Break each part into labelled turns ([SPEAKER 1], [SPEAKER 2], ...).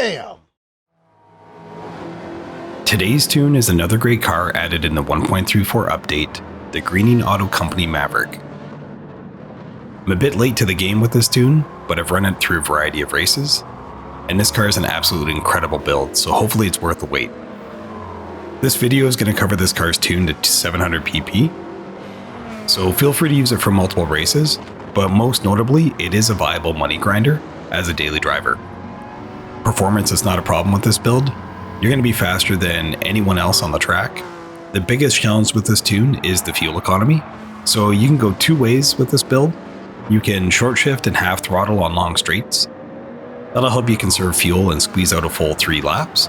[SPEAKER 1] Damn!
[SPEAKER 2] Today's tune is another great car added in the 1.34 update, the Greening Auto Company Maverick. I'm a bit late to the game with this tune, but I've run it through a variety of races, and this car is an absolutely incredible build, so hopefully it's worth the wait. This video is going to cover this car's tune to 700 pp, so feel free to use it for multiple races, but most notably, it is a viable money grinder as a daily driver. Performance is not a problem with this build. You're going to be faster than anyone else on the track. The biggest challenge with this tune is the fuel economy. So you can go two ways with this build. You can short shift and half throttle on long straights. That'll help you conserve fuel and squeeze out a full 3 laps.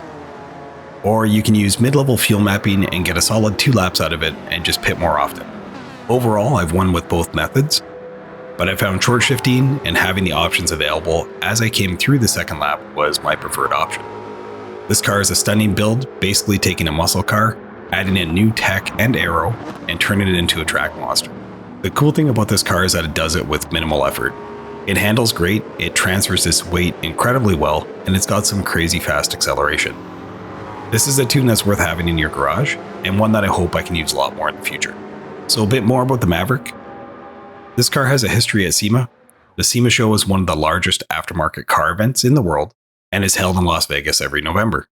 [SPEAKER 2] Or you can use mid-level fuel mapping and get a solid 2 laps out of it and just pit more often. Overall, I've won with both methods, but I found short shifting and having the options available as I came through the second lap was my preferred option. This car is a stunning build, basically taking a muscle car, adding in new tech and aero, and turning it into a track monster. The cool thing about this car is that it does it with minimal effort. It handles great, it transfers its weight incredibly well, and it's got some crazy fast acceleration. This is a tune that's worth having in your garage, and one that I hope I can use a lot more in the future. So a bit more about the Maverick. This car has a history at SEMA. The SEMA show is one of the largest aftermarket car events in the world, and is held in Las Vegas every November.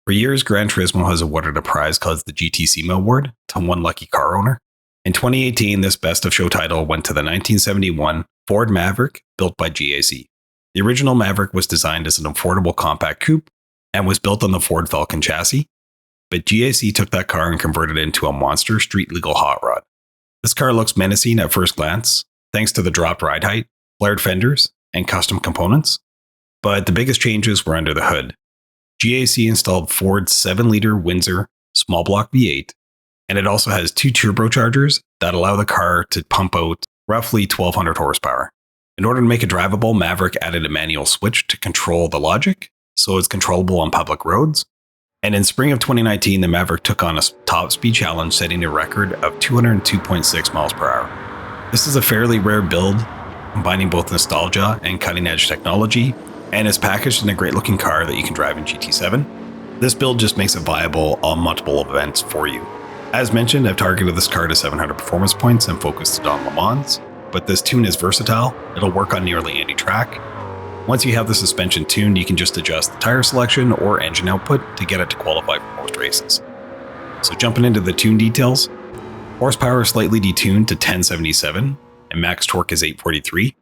[SPEAKER 2] For years, Gran Turismo has awarded a prize called the GT SEMA Award to one lucky car owner. In 2018, this Best of Show title went to the 1971 Ford Maverick built by GAC. The original Maverick was designed as an affordable compact coupe and was built on the Ford Falcon chassis, but GAC took that car and converted it into a monster street-legal hot rod. This car looks menacing at first glance, thanks to the dropped ride height, flared fenders, and custom components. But the biggest changes were under the hood. GAC installed Ford's 7-liter Windsor small block V8, and it also has 2 turbochargers that allow the car to pump out roughly 1,200 horsepower. In order to make it drivable, Maverick added a manual switch to control the logic, so it's controllable on public roads. And in spring of 2019, the Maverick took on a top speed challenge, setting a record of 202.6 miles per hour. This is a fairly rare build, combining both nostalgia and cutting-edge technology, and is packaged in a great looking car that you can drive in GT7. This build just makes it viable on multiple events for you. As mentioned, I've targeted this car to 700 performance points and focused it on Le Mans, but this tune is versatile. It'll work on nearly any track. Once you have the suspension tuned, you can just adjust the tire selection or engine output to get it to qualify for most races. So jumping into the tune details, horsepower is slightly detuned to 1077 and max torque is 843.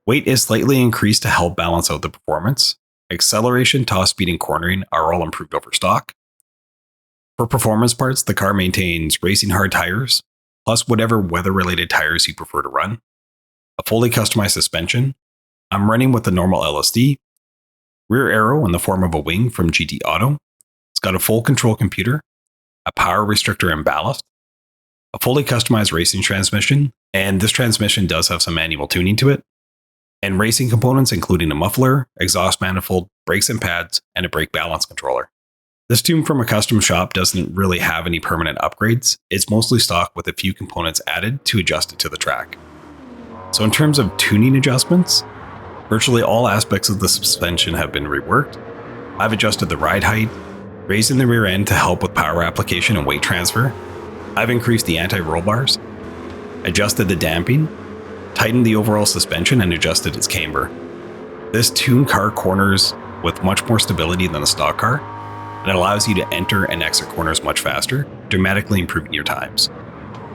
[SPEAKER 2] Weight is slightly increased to help balance out the performance. Acceleration, top speed, and cornering are all improved over stock. For performance parts, the car maintains racing hard tires, plus whatever weather-related tires you prefer to run. A fully customized suspension. I'm running with the normal LSD. Rear aero in the form of a wing from GT Auto. It's got a full control computer, a power restrictor and ballast, a fully customized racing transmission, and this transmission does have some manual tuning to it, and racing components including a muffler, exhaust manifold, brakes and pads, and a brake balance controller. This tune from a custom shop doesn't really have any permanent upgrades. It's mostly stock with a few components added to adjust it to the track. So in terms of tuning adjustments, virtually all aspects of the suspension have been reworked. I've adjusted the ride height, raising the rear end to help with power application and weight transfer. I've increased the anti-roll bars, adjusted the damping, tightened the overall suspension, and adjusted its camber. This tuned car corners with much more stability than the stock car, and it allows you to enter and exit corners much faster, dramatically improving your times.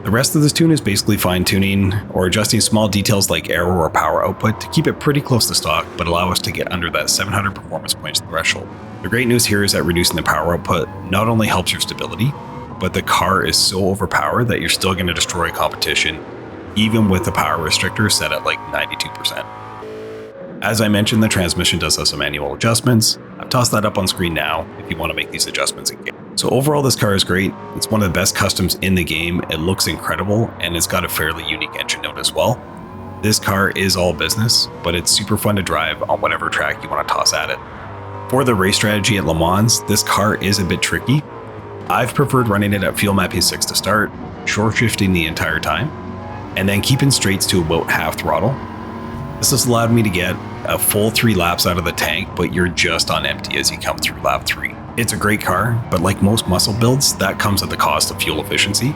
[SPEAKER 2] The rest of this tune is basically fine-tuning or adjusting small details like aero or power output to keep it pretty close to stock, but allow us to get under that 700 performance points threshold. The great news here is that reducing the power output not only helps your stability, but the car is so overpowered that you're still going to destroy competition, even with the power restrictor set at like 92%. As I mentioned, the transmission does have some manual adjustments. I've tossed that up on screen now if you want to make these adjustments in game. So overall, this car is great. It's one of the best customs in the game. It looks incredible, and it's got a fairly unique engine note as well. This car is all business, but it's super fun to drive on whatever track you want to toss at it. For the race strategy at Le Mans, this car is a bit tricky. I've preferred running it at fuel mapping 6 to start, short shifting the entire time, and then keeping straights to about half throttle. This has allowed me to get a full 3 laps out of the tank, but you're just on empty as you come through lap 3. It's a great car, but like most muscle builds, that comes at the cost of fuel efficiency.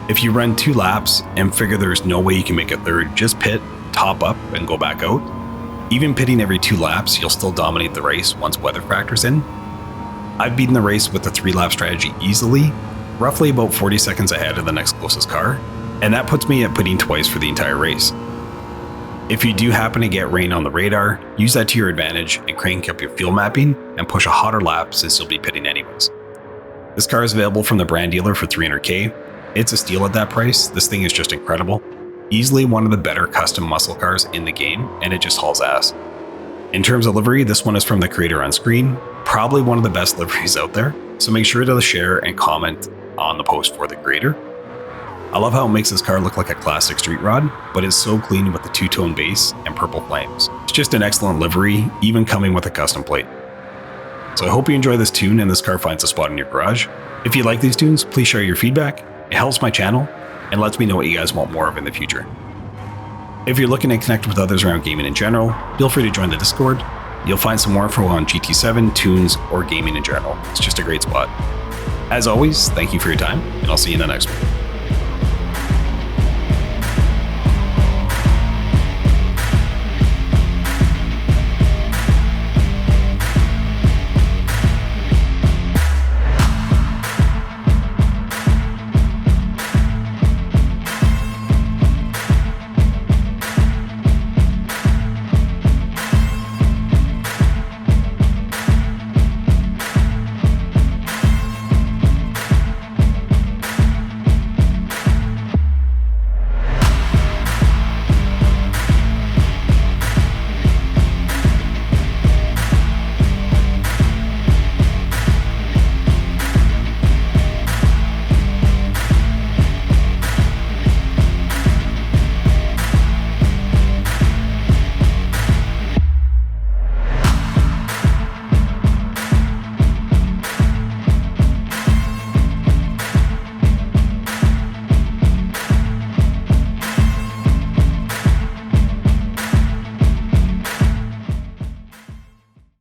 [SPEAKER 2] If you run 2 laps and figure there's no way you can make a third, just pit, top up, and go back out. Even pitting every 2 laps, you'll still dominate the race once weather factors in. I've beaten the race with the 3-lap strategy easily, roughly about 40 seconds ahead of the next closest car, and that puts me at pitting twice for the entire race. If you do happen to get rain on the radar, use that to your advantage and crank up your fuel mapping and push a hotter lap since you'll be pitting anyways. This car is available from the brand dealer for $300K. It's a steal at that price. This thing is just incredible. Easily one of the better custom muscle cars in the game, and it just hauls ass. In terms of livery, this one is from the creator on screen, probably one of the best liveries out there, so make sure to share and comment on the post for the creator. I love how it makes this car look like a classic street rod, but it's so clean with the 2-tone base and purple flames. It's just an excellent livery, even coming with a custom plate. So I hope you enjoy this tune and this car finds a spot in your garage. If you like these tunes, please share your feedback. It helps my channel and lets me know what you guys want more of in the future. If you're looking to connect with others around gaming in general, feel free to join the Discord. You'll find some more info on GT7, tunes, or gaming in general. It's just a great spot. As always, thank you for your time, and I'll see you in the next one.